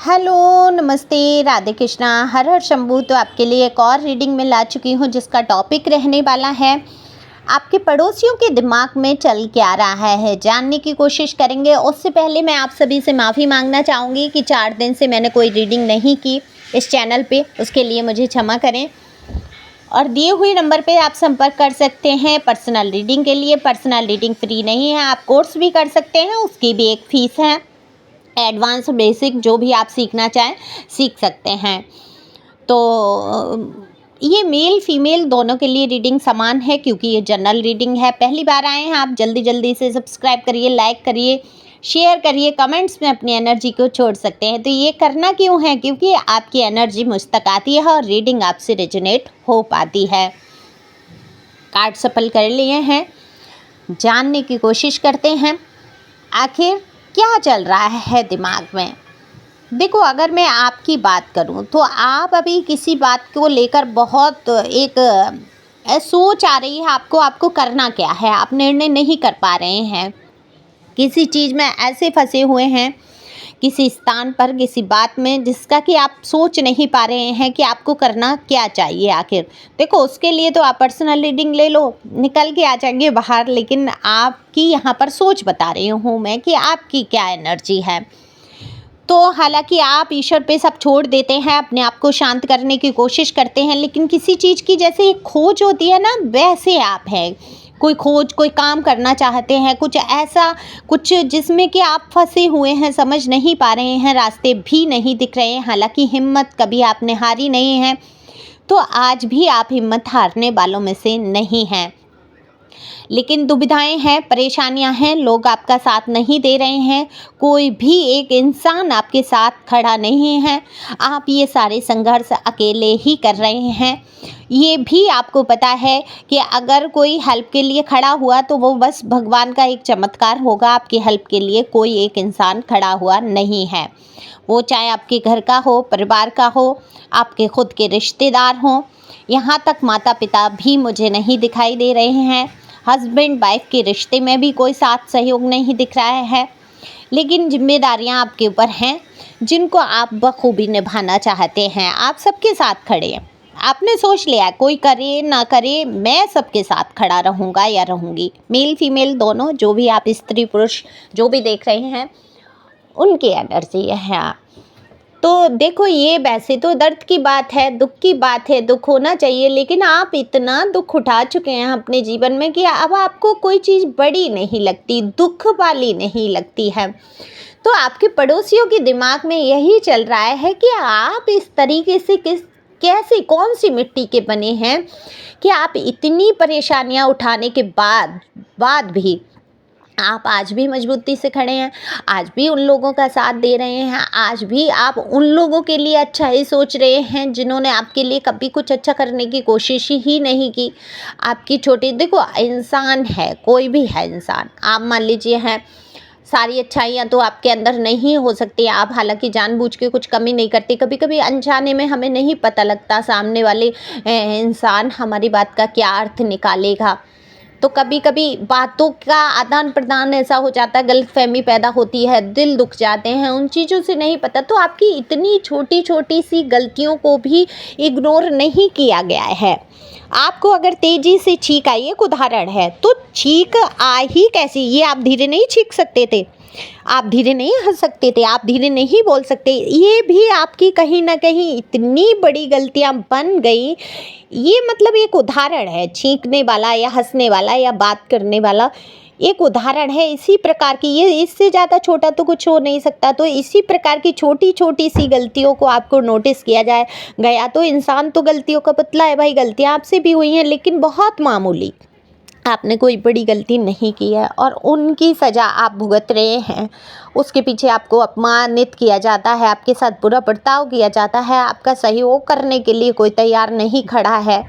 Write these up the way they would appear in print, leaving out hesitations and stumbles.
Hello, नमस्ते, राधे कृष्णा, हर हर शंभू। तो आपके लिए एक और रीडिंग में ला चुकी हूँ जिसका टॉपिक रहने वाला है आपके पड़ोसियों के दिमाग में चल क्या रहा है, जानने की कोशिश करेंगे। उससे पहले मैं आप सभी से माफ़ी मांगना चाहूँगी कि 4 दिन से मैंने कोई रीडिंग नहीं की इस चैनल पे, उसके लिए मुझे क्षमा करें। और दिए हुए नंबर पे आप संपर्क कर सकते हैं पर्सनल रीडिंग के लिए। पर्सनल रीडिंग फ्री नहीं है, आप कोर्स भी कर सकते हैं, उसकी भी एक फ़ीस है। एडवांस बेसिक जो भी आप सीखना चाहें सीख सकते हैं। तो ये मेल फीमेल दोनों के लिए रीडिंग समान है क्योंकि ये जनरल रीडिंग है। पहली बार आए हैं आप, जल्दी जल्दी से सब्सक्राइब करिए, लाइक करिए, शेयर करिए, कमेंट्स में अपनी एनर्जी को छोड़ सकते हैं। तो ये करना क्यों है? क्योंकि आपकी एनर्जी मुझ तक आती है और रीडिंग आपसे रेजोनेट हो पाती है। कार्ड सफल कर लिए हैं, जानने की कोशिश करते हैं आखिर क्या चल रहा है दिमाग में। देखो, अगर मैं आपकी बात करूं तो आप अभी किसी बात को लेकर बहुत एक सोच आ रही है आपको करना क्या है। आप निर्णय नहीं कर पा रहे हैं, किसी चीज़ में ऐसे फंसे हुए हैं, किसी स्थान पर, किसी बात में जिसका कि आप सोच नहीं पा रहे हैं कि आपको करना क्या चाहिए आखिर। देखो, उसके लिए तो आप पर्सनल रीडिंग ले लो, निकल के आ जाएंगे बाहर। लेकिन आपकी यहाँ पर सोच बता रही हूँ मैं कि आपकी क्या एनर्जी है। तो हालांकि आप ईश्वर पे सब छोड़ देते हैं, अपने आप को शांत करने की कोशिश करते हैं, लेकिन किसी चीज़ की जैसे एक खोज होती है ना, वैसे आप हैं। कोई खोज, कोई काम करना चाहते हैं, कुछ ऐसा, कुछ जिसमें कि आप फंसे हुए हैं, समझ नहीं पा रहे हैं, रास्ते भी नहीं दिख रहे हैं। हालांकि हिम्मत कभी आपने हारी नहीं है, तो आज भी आप हिम्मत हारने वालों में से नहीं हैं। लेकिन दुविधाएं हैं, परेशानियां हैं, लोग आपका साथ नहीं दे रहे हैं, कोई भी एक इंसान आपके साथ खड़ा नहीं है। आप ये सारे संघर्ष अकेले ही कर रहे हैं। ये भी आपको पता है कि अगर कोई हेल्प के लिए खड़ा हुआ तो वो बस भगवान का एक चमत्कार होगा। आपकी हेल्प के लिए कोई एक इंसान खड़ा हुआ नहीं है, वो चाहे आपके घर का हो, परिवार का हो, आपके खुद के रिश्तेदार हों, यहाँ तक माता पिता भी मुझे नहीं दिखाई दे रहे हैं। हस्बैंड वाइफ के रिश्ते में भी कोई साथ सहयोग नहीं दिख रहा है। लेकिन जिम्मेदारियां आपके ऊपर हैं जिनको आप बखूबी निभाना चाहते हैं। आप सबके साथ खड़े हैं, आपने सोच लिया है कोई करे ना करे, मैं सबके साथ खड़ा रहूँगा या रहूँगी। मेल फीमेल दोनों, जो भी आप स्त्री पुरुष जो भी देख रहे हैं, उनकी एनर्जी है आप। तो देखो, ये वैसे तो दर्द की बात है, दुख की बात है, दुख होना चाहिए, लेकिन आप इतना दुख उठा चुके हैं अपने जीवन में कि अब आपको कोई चीज़ बड़ी नहीं लगती, दुख वाली नहीं लगती है। तो आपके पड़ोसियों के दिमाग में यही चल रहा है कि आप इस तरीके से कैसे, कौन सी मिट्टी के बने हैं कि आप इतनी परेशानियां उठाने के बाद भी आप आज भी मजबूती से खड़े हैं, आज भी उन लोगों का साथ दे रहे हैं, आज भी आप उन लोगों के लिए अच्छा ही सोच रहे हैं जिन्होंने आपके लिए कभी कुछ अच्छा करने की कोशिश ही नहीं की। आपकी छोटी, देखो, इंसान है, कोई भी है इंसान, आप मान लीजिए हैं, सारी अच्छाइयाँ तो आपके अंदर नहीं हो सकती। आप हालांकि जानबूझ के कुछ कमी नहीं करते, कभी कभी अनजाने में हमें नहीं पता लगता सामने वाले इंसान हमारी बात का क्या अर्थ निकालेगा। तो कभी कभी बातों का आदान प्रदान ऐसा हो जाता है, गलतफहमी पैदा होती है, दिल दुख जाते हैं, उन चीज़ों से नहीं पता। तो आपकी इतनी छोटी छोटी सी गलतियों को भी इग्नोर नहीं किया गया है। आपको अगर तेज़ी से छींक आई, एक उदाहरण है, तो छींक आ ही कैसी, ये आप धीरे नहीं छींक सकते थे, आप धीरे नहीं हंस सकते थे, आप धीरे नहीं बोल सकते। ये भी आपकी कहीं ना कहीं इतनी बड़ी गलतियां बन गई। ये मतलब एक उदाहरण है, छींकने वाला या हंसने वाला या बात करने वाला एक उदाहरण है इसी प्रकार की। ये इससे ज़्यादा छोटा तो कुछ हो नहीं सकता। तो इसी प्रकार की छोटी छोटी सी गलतियों को आपको नोटिस किया जाए गया तो इंसान तो गलतियों का पुतला है भाई। गलतियाँ आपसे भी हुई हैं, लेकिन बहुत मामूली, आपने कोई बड़ी गलती नहीं की है और उनकी सज़ा आप भुगत रहे हैं। उसके पीछे आपको अपमानित किया जाता है, आपके साथ बुरा बर्ताव किया जाता है, आपका सहयोग करने के लिए कोई तैयार नहीं खड़ा है।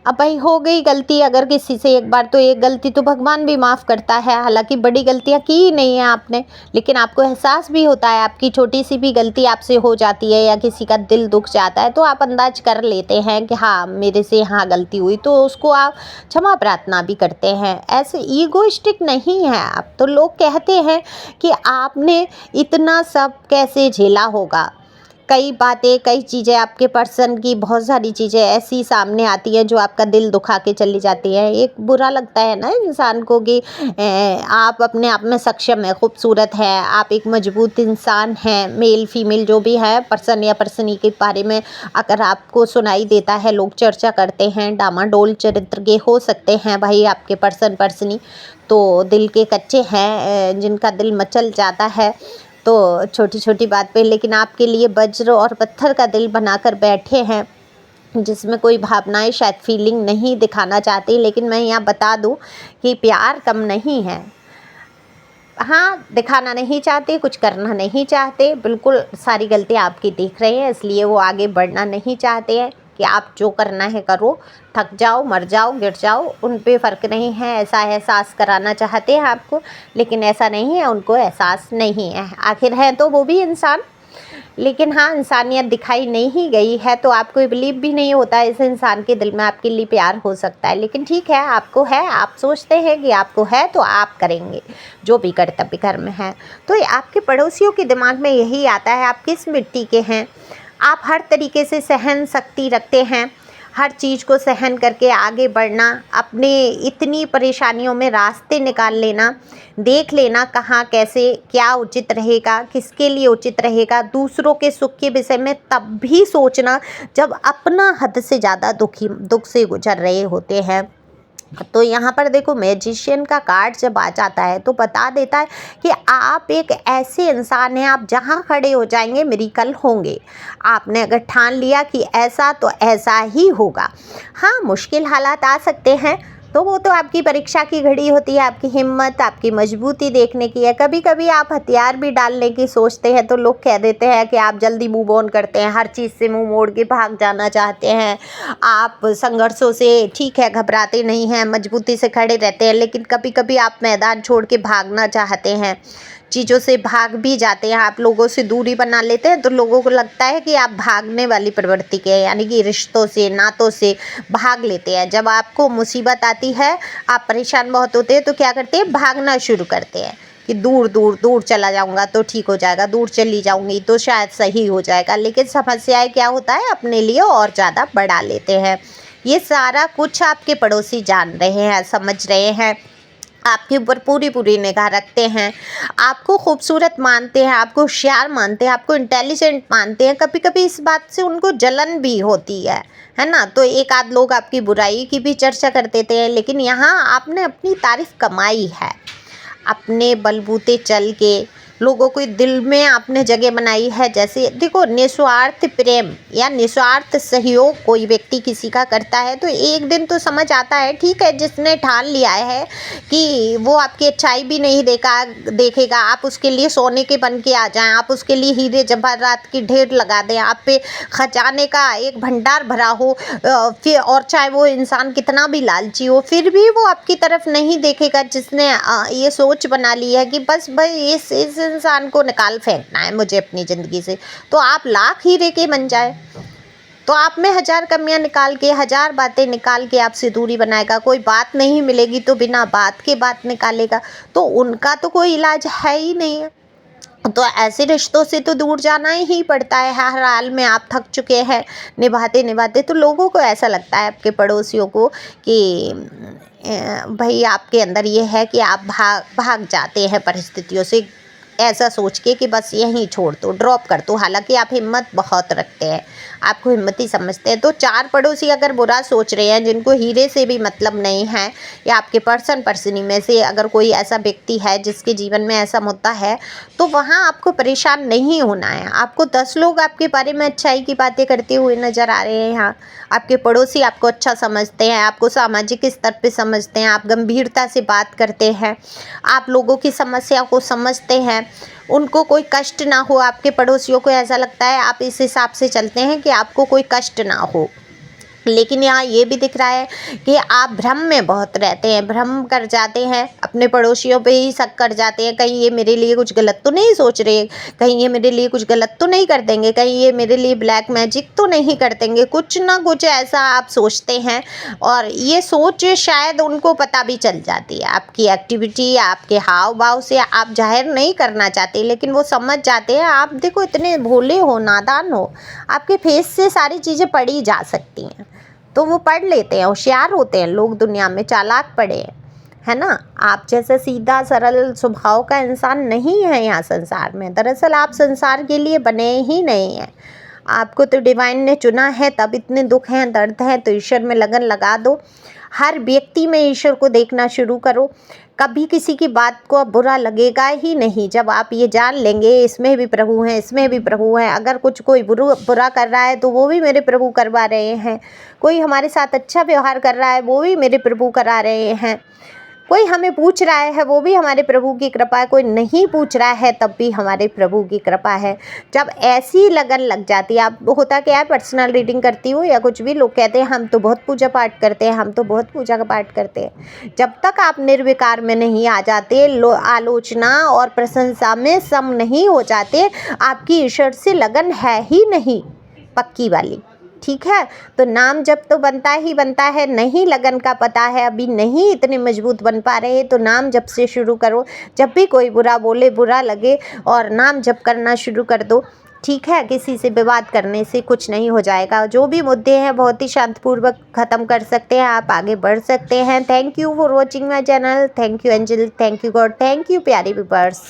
अब भाई, हो गई गलती अगर किसी से एक बार, तो एक गलती तो भगवान भी माफ़ करता है। हालांकि बड़ी गलतियां की ही नहीं है आपने, लेकिन आपको एहसास भी होता है, आपकी छोटी सी भी गलती आपसे हो जाती है या किसी का दिल दुख जाता है तो आप अंदाज कर लेते हैं कि हाँ, मेरे से यहाँ गलती हुई, तो उसको आप क्षमा प्रार्थना भी करते हैं। ऐसे ईगोइस्टिक नहीं है आप। तो लोग कहते हैं कि आपने इतना सब कैसे झेला होगा, कई बातें, कई चीज़ें आपके पर्सन की, बहुत सारी चीज़ें ऐसी सामने आती हैं जो आपका दिल दुखा के चली जाती है। एक बुरा लगता है ना इंसान को कि आप अपने आप में सक्षम है, खूबसूरत है, आप एक मजबूत इंसान हैं, मेल फीमेल जो भी है, पर्सन या पर्सनी के बारे में अगर आपको सुनाई देता है, लोग चर्चा करते हैं, डामाडोल चरित्र के हो सकते हैं भाई आपके पर्सन पर्सनी, तो दिल के कच्चे हैं, जिनका दिल मचल जाता है तो छोटी छोटी बात पे, लेकिन आपके लिए वज्र और पत्थर का दिल बनाकर बैठे हैं, जिसमें कोई भावनाएं शायद फीलिंग नहीं दिखाना चाहती। लेकिन मैं यहाँ बता दूं कि प्यार कम नहीं है। हाँ, दिखाना नहीं चाहते, कुछ करना नहीं चाहते, बिल्कुल सारी गलतियाँ आपकी दिख रही हैं, इसलिए वो आगे बढ़ना नहीं चाहते हैं कि आप जो करना है करो, थक जाओ, मर जाओ, गिर जाओ, उन पे फ़र्क नहीं है। ऐसा एहसास कराना चाहते हैं आपको, लेकिन ऐसा नहीं है, उनको एहसास नहीं है। आखिर है तो वो भी इंसान, लेकिन हाँ, इंसानियत दिखाई नहीं गई है तो आपको बिलीव भी नहीं होता इस इंसान के दिल में आपके लिए प्यार हो सकता है। लेकिन ठीक है, आपको है, आप सोचते हैं कि आपको है तो आप करेंगे जो भी कर्तव्य कर्म है। तो आपके पड़ोसियों के दिमाग में यही आता है, आप किस मिट्टी के हैं, आप हर तरीके से सहन शक्ति रखते हैं, हर चीज़ को सहन करके आगे बढ़ना, अपने इतनी परेशानियों में रास्ते निकाल लेना, देख लेना कहाँ कैसे क्या उचित रहेगा, किसके लिए उचित रहेगा, दूसरों के सुख के विषय में तब भी सोचना जब अपना हद से ज़्यादा दुख से गुजर रहे होते हैं। तो यहाँ पर देखो, मैजिशियन का कार्ड जब आ जाता है तो बता देता है कि आप एक ऐसे इंसान हैं, आप जहाँ खड़े हो जाएंगे मिरेकल होंगे। आपने अगर ठान लिया कि ऐसा तो ऐसा ही होगा। हाँ, मुश्किल हालात आ सकते हैं, तो वो तो आपकी परीक्षा की घड़ी होती है, आपकी हिम्मत, आपकी मजबूती देखने की है। कभी कभी आप हथियार भी डालने की सोचते हैं तो लोग कह देते हैं कि आप जल्दी मूव ऑन करते हैं, हर चीज़ से मुंह मोड़ के भाग जाना चाहते हैं, आप संघर्षों से ठीक है घबराते नहीं हैं, मजबूती से खड़े रहते हैं। लेकिन कभी कभी आप मैदान छोड़ के भागना चाहते हैं, चीज़ों से भाग भी जाते हैं, आप लोगों से दूरी बना लेते हैं, तो लोगों को लगता है कि आप भागने वाली प्रवृत्ति के हैं, यानी कि रिश्तों से, नातों से भाग लेते हैं। जब आपको मुसीबत आती है, आप परेशान बहुत होते हैं, तो क्या करते हैं, भागना शुरू करते हैं कि दूर दूर दूर चला जाऊंगा तो ठीक हो जाएगा, दूर चली जाऊंगी तो शायद सही हो जाएगा। लेकिन समस्याएं क्या होता है, अपने लिए और ज़्यादा बढ़ा लेते हैं। ये सारा कुछ आपके पड़ोसी जान रहे हैं, समझ रहे हैं, आपके ऊपर पूरी पूरी निगाह रखते हैं, आपको खूबसूरत मानते हैं, आपको होशियार मानते हैं, आपको इंटेलिजेंट मानते हैं। कभी कभी इस बात से उनको जलन भी होती है ना। तो एक आध लोग आपकी बुराई की भी चर्चा कर देते हैं, लेकिन यहाँ आपने अपनी तारीफ कमाई है, अपने बलबूते चल के लोगों को दिल में आपने जगह बनाई है। जैसे देखो, निस्वार्थ प्रेम या निस्वार्थ सहयोग कोई व्यक्ति किसी का करता है तो एक दिन तो समझ आता है, ठीक है, जिसने ठान लिया है कि वो आपकी अच्छाई भी नहीं देखेगा, आप उसके लिए सोने के बन के आ जाएं, आप उसके लिए हीरे जवाहरात की ढेर लगा दें, आप पे खजाने का एक भंडार भरा हो, फिर और चाहे वो इंसान कितना भी लालची हो, फिर भी वो आपकी तरफ नहीं देखेगा। जिसने ये सोच बना ली है कि बस भाई इस इंसान को निकाल फेंकना है मुझे अपनी ज़िंदगी से, तो आप लाख हीरे के बन जाए, तो आप में हजार कमियां निकाल के, हजार बातें निकाल के आपसे दूरी बनाएगा। कोई बात नहीं मिलेगी तो बिना बात के बात निकालेगा, तो उनका तो कोई इलाज है ही नहीं है। तो ऐसे रिश्तों से तो दूर जाना ही पड़ता है। हर हाल में आप थक चुके हैं निभाते निभाते, तो लोगों को ऐसा लगता है, आपके पड़ोसियों को, कि भाई आपके अंदर ये है कि आप भाग जाते हैं परिस्थितियों से, ऐसा सोच के कि बस यहीं छोड़ दो, ड्रॉप कर दो। हालांकि आप हिम्मत बहुत रखते हैं, आपको हिम्मती समझते हैं। तो चार पड़ोसी अगर बुरा सोच रहे हैं, जिनको हीरे से भी मतलब नहीं है, या आपके पर्सनी में से अगर कोई ऐसा व्यक्ति है जिसके जीवन में ऐसा मुद्दा है, तो वहाँ आपको परेशान नहीं होना है। आपको 10 लोग आपके बारे में अच्छाई की बातें करते हुए नज़र आ रहे हैं, यहाँ आपके पड़ोसी आपको अच्छा समझते हैं, आपको सामाजिक स्तर पे समझते हैं, आप गंभीरता से बात करते हैं, आप लोगों की समस्या को समझते हैं, उनको कोई कष्ट ना हो। आपके पड़ोसियों को ऐसा लगता है, आप इस हिसाब से चलते हैं कि आपको कोई कष्ट ना हो, लेकिन यहाँ ये भी दिख रहा है कि आप भ्रम में बहुत रहते हैं, भ्रम कर जाते हैं, अपने पड़ोसियों पे ही शक कर जाते हैं, कहीं ये मेरे लिए कुछ गलत तो नहीं सोच रहे, कहीं ये मेरे लिए कुछ गलत तो नहीं कर देंगे, कहीं ये मेरे लिए ब्लैक मैजिक तो नहीं कर देंगे, कुछ ना कुछ ऐसा आप सोचते हैं। और ये सोच शायद उनको पता भी चल जाती है, आपकी एक्टिविटी, आपके हाव भाव से आप जाहिर नहीं करना चाहते, लेकिन वो समझ जाते हैं। आप देखो इतने भोले हो, नादान हो, आपके फेस से सारी चीज़ें पढ़ी जा सकती हैं, तो वो पढ़ लेते हैं, होशियार होते हैं लोग, दुनिया में चालाक पड़े हैं, है ना। आप जैसा सीधा सरल स्वभाव का इंसान नहीं है यहाँ संसार में। दरअसल आप संसार के लिए बने ही नहीं हैं। आपको तो डिवाइन ने चुना है, तब इतने दुख हैं, दर्द हैं, तो ईश्वर में लगन लगा दो। हर व्यक्ति में ईश्वर को देखना शुरू करो, कभी किसी की बात को अब बुरा लगेगा ही नहीं। जब आप ये जान लेंगे इसमें भी प्रभु हैं, इसमें भी प्रभु हैं, अगर कुछ कोई बुरा कर रहा है तो वो भी मेरे प्रभु करवा रहे हैं, कोई हमारे साथ अच्छा व्यवहार कर रहा है वो भी मेरे प्रभु करा रहे हैं, कोई हमें पूछ रहा है वो भी हमारे प्रभु की कृपा है, कोई नहीं पूछ रहा है तब भी हमारे प्रभु की कृपा है। जब ऐसी लगन लग जाती है, आप होता क्या है, पर्सनल रीडिंग करती हूँ या कुछ भी, लोग कहते हैं हम तो बहुत पूजा पाठ करते हैं, हम तो बहुत पूजा का पाठ करते हैं। जब तक आप निर्विकार में नहीं आ जाते, आलोचना और प्रशंसा में सम नहीं हो जाते, आपकी ईश्वर से लगन है ही नहीं पक्की वाली, ठीक है। तो नाम जप तो बनता ही बनता है, नहीं लगन का पता है, अभी नहीं इतने मजबूत बन पा रहे, तो नाम जप से शुरू करो। जब भी कोई बुरा बोले, बुरा लगे, और नाम जप करना शुरू कर दो, ठीक है। किसी से विवाद करने से कुछ नहीं हो जाएगा। जो भी मुद्दे हैं बहुत ही शांतिपूर्वक ख़त्म कर सकते हैं, आप आगे बढ़ सकते हैं। Thank you for watching my channel. Thank you angel, thank you God, thank you प्यारे व्यूअर्स।